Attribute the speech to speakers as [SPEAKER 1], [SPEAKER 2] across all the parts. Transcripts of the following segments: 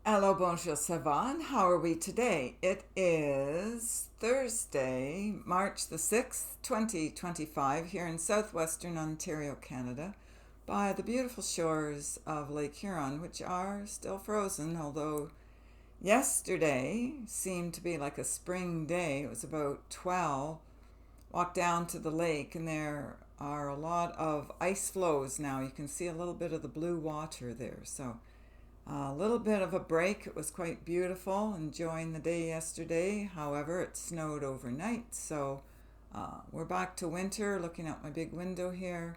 [SPEAKER 1] Hello, bonjour, ça va? And how are we today? It is Thursday, March the 6th, 2025, here in southwestern Ontario, Canada, by the beautiful shores of Lake Huron, which are still frozen, although yesterday seemed to be like a spring day. It was about 12. Walked down to the lake, and there are a lot of ice flows now. You can see a little bit of the blue water there, so a little bit of a break. It was quite beautiful, enjoying the day yesterday. However, it snowed overnight, so we're back to winter. Looking out my big window here,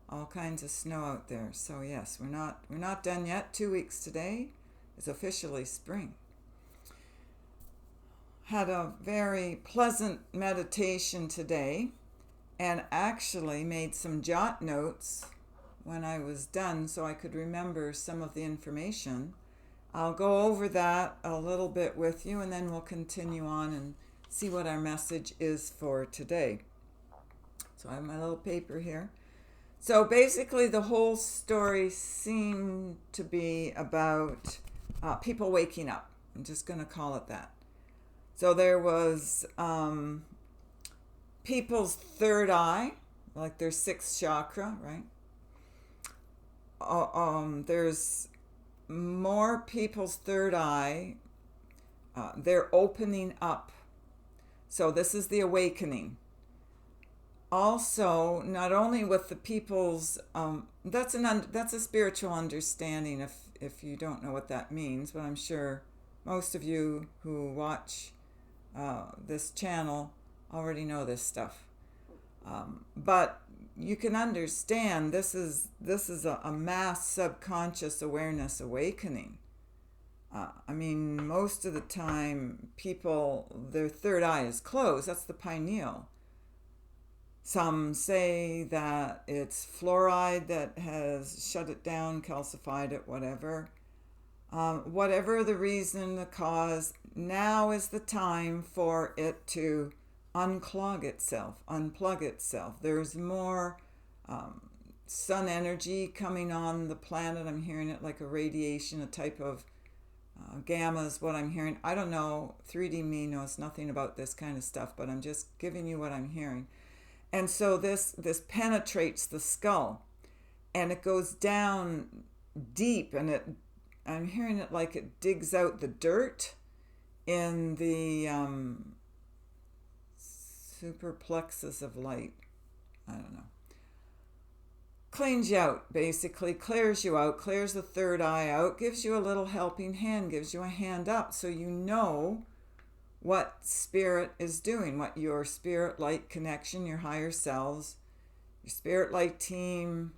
[SPEAKER 1] all kinds of snow out there. So yes, we're not done yet. 2 weeks today is officially spring. Had a very pleasant meditation today, and actually made some jot notes when I was done so I could remember some of the information. I'll go over that a little bit with you, and then we'll continue on and see what our message is for today. So I have my little paper here. So basically, the whole story seemed to be about people waking up. I'm just going to call it that. So there was people's third eye, like their sixth chakra, right? There's more people's third eye. They're opening up. So this is the awakening. Also, not only with the people's that's a spiritual understanding. If you don't know what that means, but I'm sure most of you who watch this channel already know this stuff. But you can understand this is a mass subconscious awareness awakening. I mean, most of the time, people, their third eye is closed. That's the pineal. Some say that it's fluoride that has shut it down, calcified it, whatever. Whatever the reason, the cause, now is the time for it to unclog itself, unplug itself. There's more sun energy coming on the planet. I'm hearing it like a radiation, a type of gamma is what I'm hearing. I don't know. 3D me knows nothing about this kind of stuff, but I'm just giving you what I'm hearing. And so this penetrates the skull, and it goes down deep, and I'm hearing it like it digs out the dirt in the superplexus of light. I don't know. Cleans you out, basically, clears you out, clears the third eye out, gives you a little helping hand, gives you a hand up so you know what spirit is doing, what your spirit light connection, your higher selves, your spirit light team,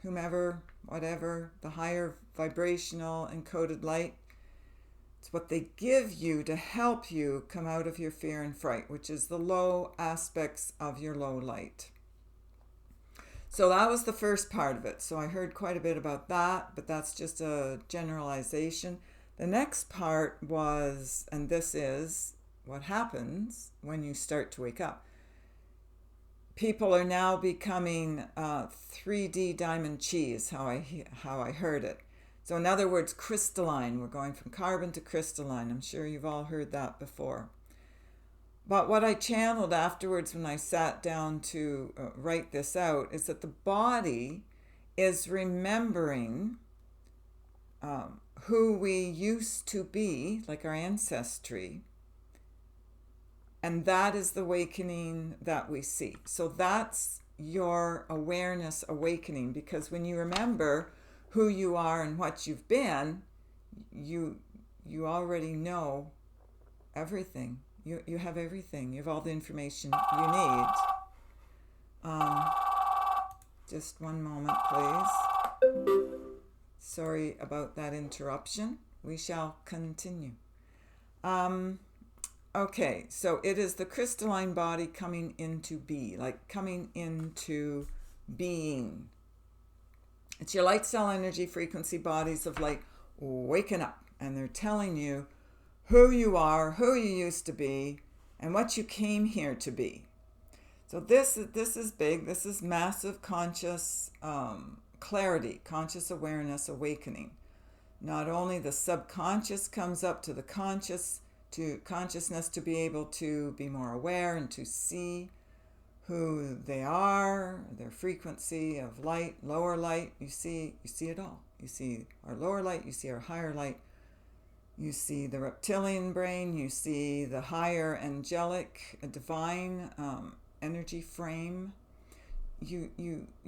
[SPEAKER 1] whomever, whatever, the higher vibrational encoded light. It's what they give you to help you come out of your fear and fright, which is the low aspects of your low light. So that was the first part of it. So I heard quite a bit about that, but that's just a generalization. The next part was, and this is what happens when you start to wake up. People are now becoming 3D diamond chi, is how I heard it. So in other words, crystalline. We're going from carbon to crystalline. I'm sure you've all heard that before. But what I channeled afterwards when I sat down to write this out is that the body is remembering who we used to be, like our ancestry, and that is the awakening that we see. So that's your awareness awakening, because when you remember who you are and what you've been, you already know everything. You have everything. You have all the information you need. Just one moment, please. Sorry about that interruption. We shall continue. Okay, so it is the crystalline body coming into be, like coming into being. It's your light cell energy frequency bodies of light waking up, and they're telling you who you are, who you used to be, and what you came here to be. So this is big. This is massive conscious clarity, conscious awareness, awakening. not only the subconscious comes up to the consciousness to be able to be more aware and to see who they are, their frequency of light, lower light. You see it all. You see our lower light, you see our higher light, you see the reptilian brain, you see the higher angelic, divine energy frame. You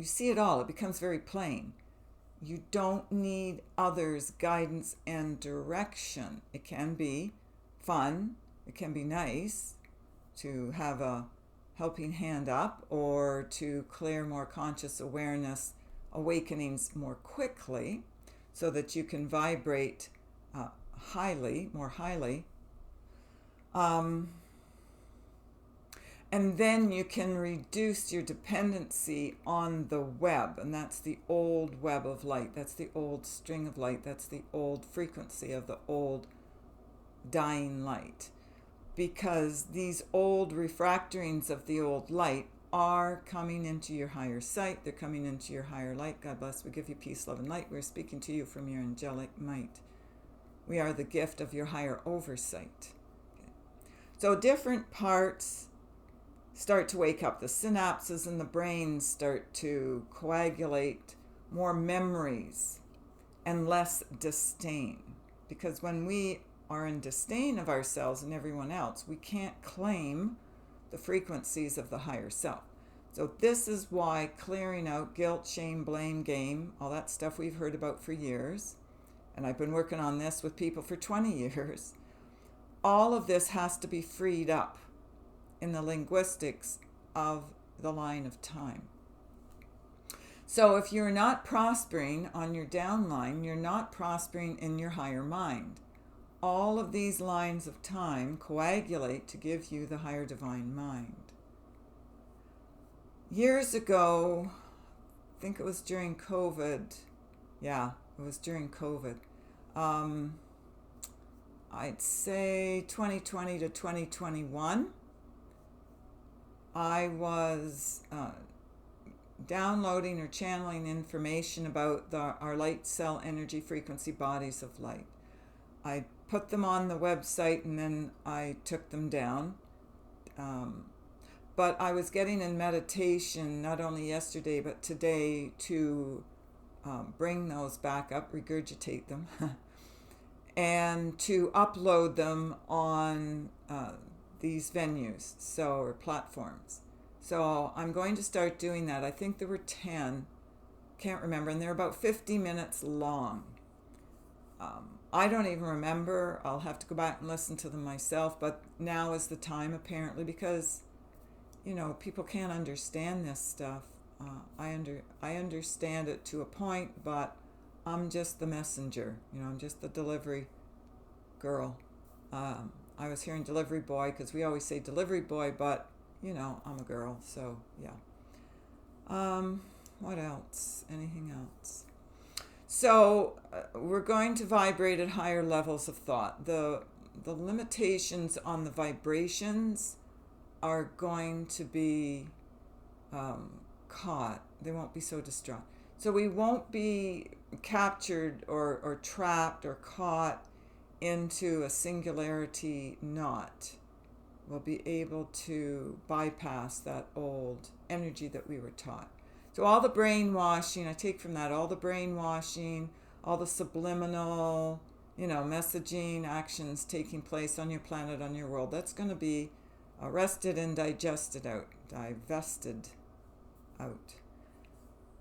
[SPEAKER 1] see it all. It becomes very plain. You don't need others' guidance and direction. It can be fun, it can be nice to have a helping hand up or to clear more conscious awareness awakenings more quickly so that you can vibrate more highly. And then you can reduce your dependency on the web, and that's the old web of light. That's the old string of light. That's the old frequency of the old dying light. Because these old refractorings of the old light are coming into your higher sight. They're coming into your higher light. God bless. We give you peace, love, and light. We're speaking to you from your angelic might. We are the gift of your higher oversight. Okay. So different parts start to wake up. The synapses in the brain start to coagulate more memories and less disdain. Because when we are in disdain of ourselves and everyone else, we can't claim the frequencies of the higher self. So this is why clearing out guilt, shame, blame game, all that stuff we've heard about for years, and I've been working on this with people for 20 years, all of this has to be freed up in the linguistics of the line of time. So if you're not prospering on your downline, you're not prospering in your higher mind. All of these lines of time coagulate to give you the higher divine mind. Years ago, I think it was during COVID. Yeah, it was during COVID. I'd say 2020 to 2021. I was downloading or channeling information about our light cell energy frequency bodies of light. I put them on the website and then I took them down. But I was getting in meditation not only yesterday but today to bring those back up, regurgitate them, and to upload them on these venues, or platforms. So I'm going to start doing that. I think there were 10, can't remember, and they're about 50 minutes long. I don't even remember. I'll have to go back and listen to them myself, but now is the time apparently because, people can't understand this stuff. I understand it to a point, but I'm just the messenger. I'm just the delivery girl. I was hearing delivery boy because we always say delivery boy, but I'm a girl, so yeah. What else? Anything else? So we're going to vibrate at higher levels of thought. The limitations on the vibrations are going to be caught. They won't be so distraught. So we won't be captured or trapped or caught into a singularity knot. We'll be able to bypass that old energy that we were taught. So all the brainwashing, I take from that, all the brainwashing, all the subliminal, messaging, actions taking place on your planet, on your world, that's going to be arrested and divested out.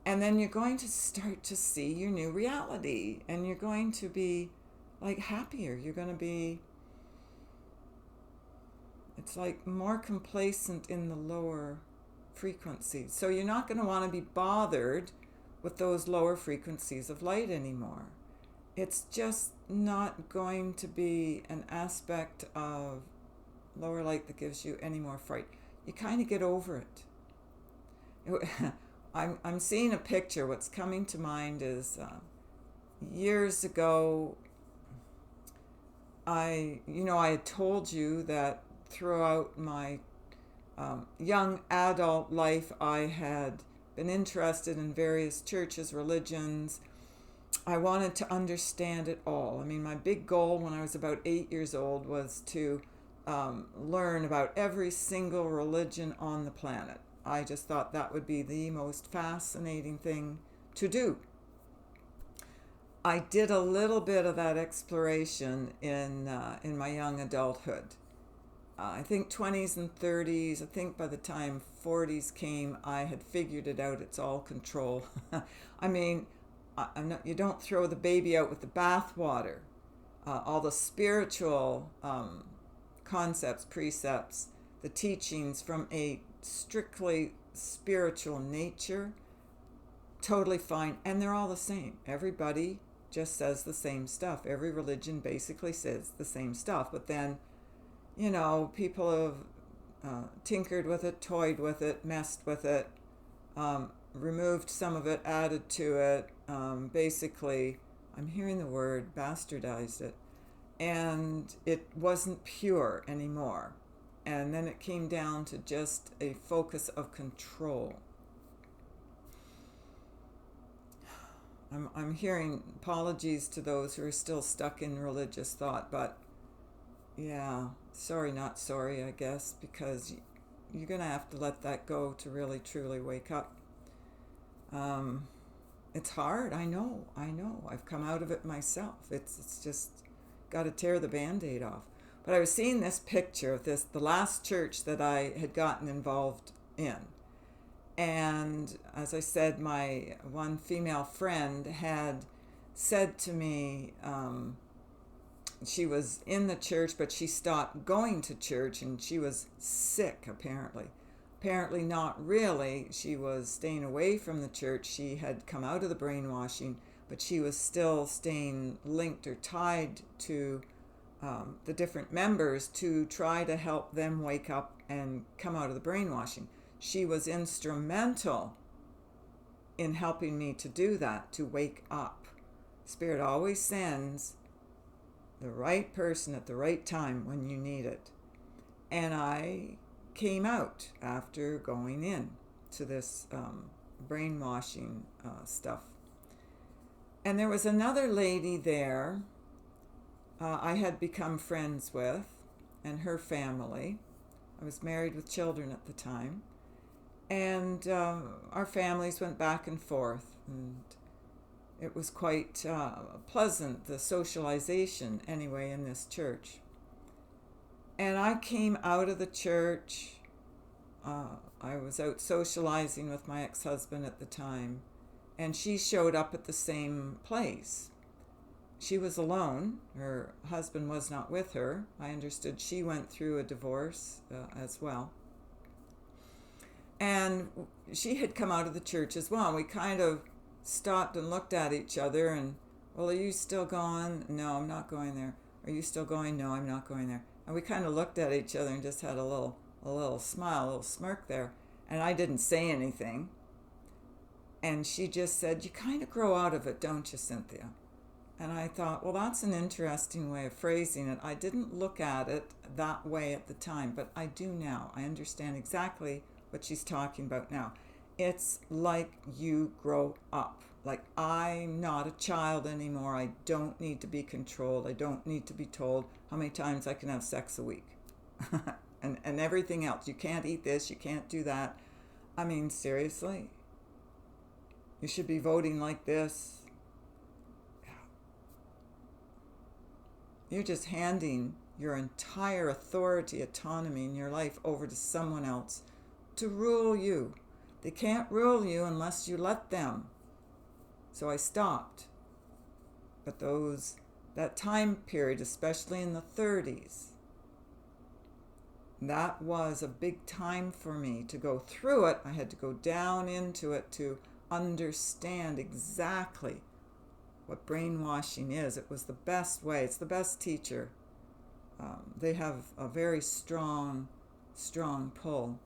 [SPEAKER 1] And then you're going to start to see your new reality, and you're going to be happier. You're going to be, it's more complacent in the lower frequencies. So you're not going to want to be bothered with those lower frequencies of light anymore. It's just not going to be an aspect of lower light that gives you any more fright. You kind of get over it. I'm seeing a picture. What's coming to mind is years ago, I had told you that throughout my young adult life, I had been interested in various churches, religions, I wanted to understand it all. I mean, my big goal when I was about 8 years old was to learn about every single religion on the planet. I just thought that would be the most fascinating thing to do. I did a little bit of that exploration in my young adulthood. I think 20s and 30s. I think by the time 40s came, I had figured it out. It's all control. I mean, I'm not, you don't throw the baby out with the bathwater. All the spiritual concepts, precepts, the teachings from a strictly spiritual nature, totally fine. And they're all the same. Everybody just says the same stuff. Every religion basically says the same stuff. But then, people have tinkered with it, toyed with it, messed with it, removed some of it, added to it. Basically, I'm hearing the word, bastardized it. And it wasn't pure anymore. And then it came down to just a focus of control. I'm hearing apologies to those who are still stuck in religious thought, but yeah, sorry, not sorry, I guess, because you're going to have to let that go to really, truly wake up. It's hard, I know. I've come out of it myself. It's just got to tear the Band-Aid off. But I was seeing this picture of the last church that I had gotten involved in. And as I said, my one female friend had said to me, she was in the church, but she stopped going to church and she was sick, apparently. Apparently not really. She was staying away from the church. She had come out of the brainwashing, but she was still staying linked or tied to the different members to try to help them wake up and come out of the brainwashing. She was instrumental in helping me to do that, to wake up. Spirit always sends the right person at the right time when you need it. And I came out after going in to this brainwashing stuff. And there was another lady there I had become friends with, and her family. I was married with children at the time. And our families went back and forth, and it was quite pleasant, the socialization anyway in this church. And I came out of the church. I was out socializing with my ex-husband at the time, and she showed up at the same place. She was alone. Her husband was not with her. I understood she went through a divorce as well. And she had come out of the church as well. And we kind of stopped and looked at each other and, well, are you still going? No, I'm not going there. Are you still going? No, I'm not going there. And we kind of looked at each other and just had a little smile, a little smirk there. And I didn't say anything. And she just said, you kind of grow out of it, don't you, Cynthia? And I thought, well, that's an interesting way of phrasing it. I didn't look at it that way at the time, but I do now. I understand exactly what she's talking about now. It's like you grow up. Like, I'm not a child anymore. I don't need to be controlled. I don't need to be told how many times I can have sex a week. and everything else. You can't eat this. You can't do that. I mean, seriously? You should be voting like this. You're just handing your entire authority, autonomy in your life over to someone else to rule you. They can't rule you unless you let them. So I stopped. But that time period, especially in the 30s, that was a big time for me to go through it. I had to go down into it to understand exactly what brainwashing is. It was the best way. It's the best teacher. They have a very strong pull.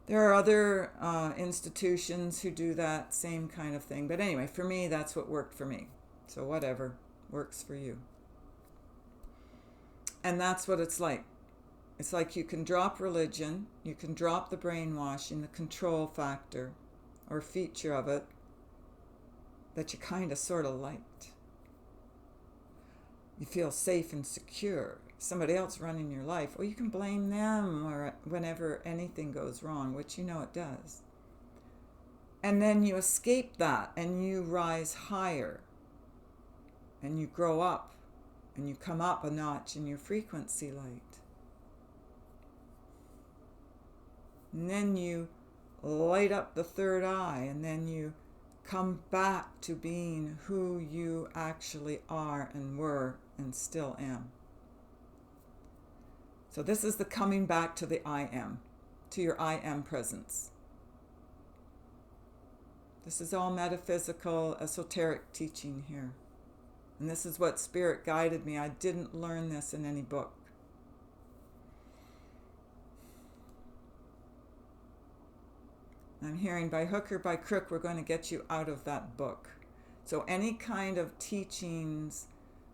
[SPEAKER 1] There are other institutions who do that same kind of thing. But anyway, for me, that's what worked for me. So whatever works for you. And that's what it's like. It's like you can drop religion, you can drop the brainwashing, the control factor or feature of it, that you kind of sort of liked. You feel safe and secure. Somebody else running your life, or you can blame them or whenever anything goes wrong, which you know it does. And then you escape that and you rise higher and you grow up and you come up a notch in your frequency light. And then you light up the third eye, and then you come back to being who you actually are and were and still am. So this is the coming back to the I am, to your I am presence. This is all metaphysical, esoteric teaching here. And this is what Spirit guided me. I didn't learn this in any book. I'm hearing by hook or by crook, we're going to get you out of that book. So any kind of teachings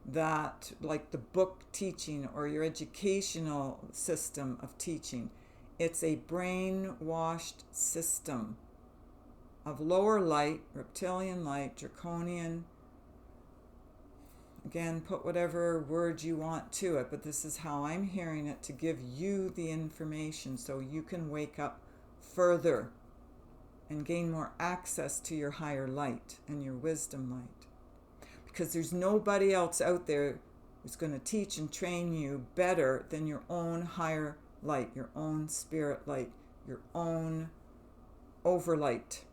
[SPEAKER 1] that, like the book teaching or your educational system of teaching, it's a brainwashed system of lower light, reptilian light, draconian. Again, put whatever word you want to it, but this is how I'm hearing it, to give you the information so you can wake up further and gain more access to your higher light and your wisdom light. Because there's nobody else out there who's going to teach and train you better than your own higher light, your own spirit light, your own overlight.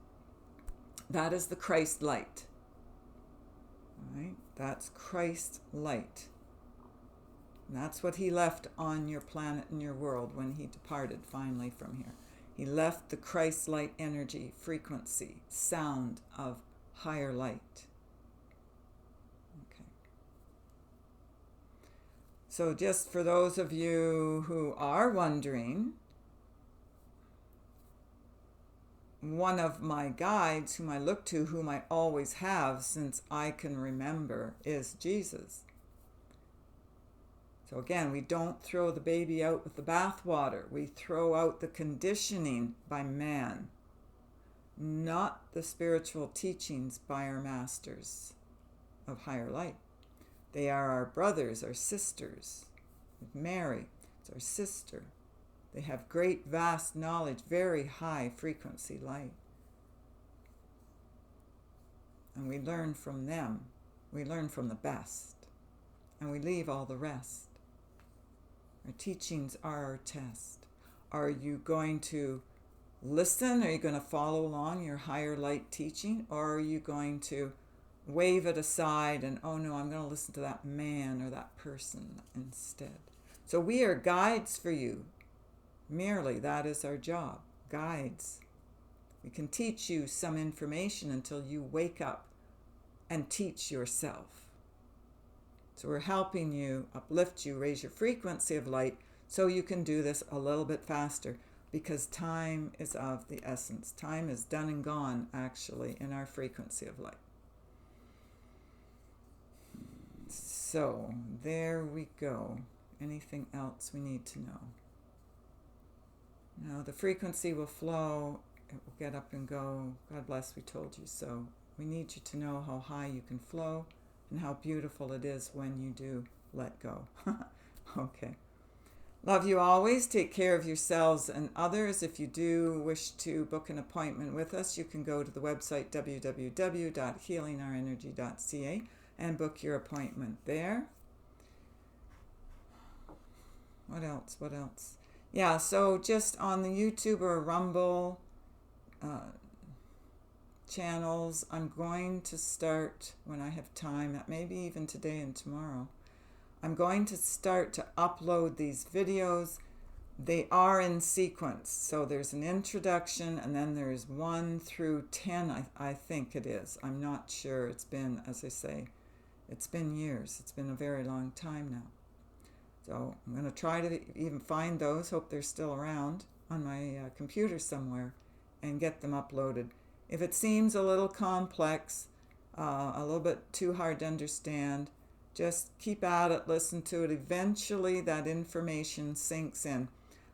[SPEAKER 1] That is the Christ light. All right? That's Christ light. And that's what he left on your planet and your world when he departed finally from here. He left the Christ light energy, frequency, sound of higher light. Okay. So just for those of you who are wondering, one of my guides whom I look to, whom I always have since I can remember, is Jesus. So again, we don't throw the baby out with the bathwater. We throw out the conditioning by man, not the spiritual teachings by our masters of higher light. They are our brothers, our sisters. Mary, it's our sister. They have great, vast knowledge, very high frequency light. And we learn from them. We learn from the best. And we leave all the rest. Our teachings are our test. Are you going to listen? Are you going to follow along your higher light teaching? Or are you going to wave it aside and, oh no, I'm going to listen to that man or that person instead? So we are guides for you. Merely, that is our job. Guides. We can teach you some information until you wake up and teach yourself. So we're helping you, uplift you, raise your frequency of light so you can do this a little bit faster, because time is of the essence. Time is done and gone, actually, in our frequency of light. So there we go. Anything else we need to know? No, the frequency will flow. It will get up and go. God bless, we told you so. We need you to know how high you can flow and how beautiful it is when you do let go. Okay. Love you always. Take care of yourselves and others. If you do wish to book an appointment with us, you can go to the website www.healingourenergy.ca and book your appointment there. What else? Yeah, so just on the YouTube or Rumble channels, I'm going to start, when I have time, maybe even today and tomorrow, I'm going to start to upload these videos. They are in sequence. So there's an introduction, and then there's 1 through 10, I think it is. I'm not sure. It's been, as I say, it's been years. It's been a very long time now. So I'm going to try to even find those, hope they're still around on my computer somewhere, and get them uploaded. If it seems a little complex, a little bit too hard to understand, just keep at it, listen to it. Eventually that information sinks in.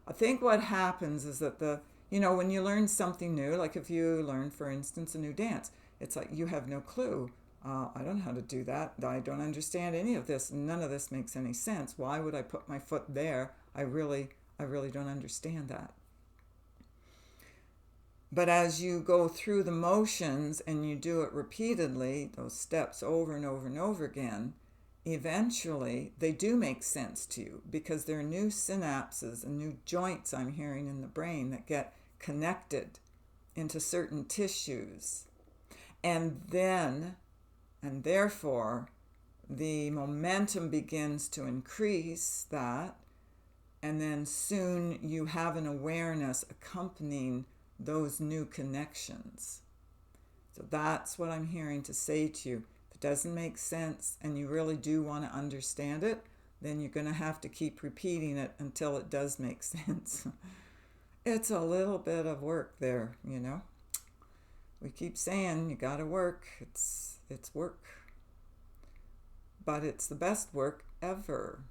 [SPEAKER 1] I think what happens is that when you learn something new, like if you learn, for instance, a new dance, it's like you have no clue. I don't know how to do that. I don't understand any of this. None of this makes any sense. Why would I put my foot there? I really don't understand that. But as you go through the motions and you do it repeatedly, those steps over and over and over again, eventually they do make sense to you, because there are new synapses and new joints, I'm hearing, in the brain that get connected into certain tissues. And therefore, the momentum begins to increase that, and then soon you have an awareness accompanying those new connections. So that's what I'm hearing to say to you. If it doesn't make sense and you really do want to understand it, then you're going to have to keep repeating it until it does make sense. It's a little bit of work there, you know. We keep saying you got to work. It's work. But it's the best work ever.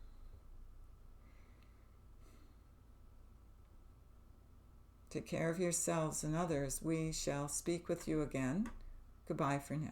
[SPEAKER 1] Take care of yourselves and others. We shall speak with you again. Goodbye for now.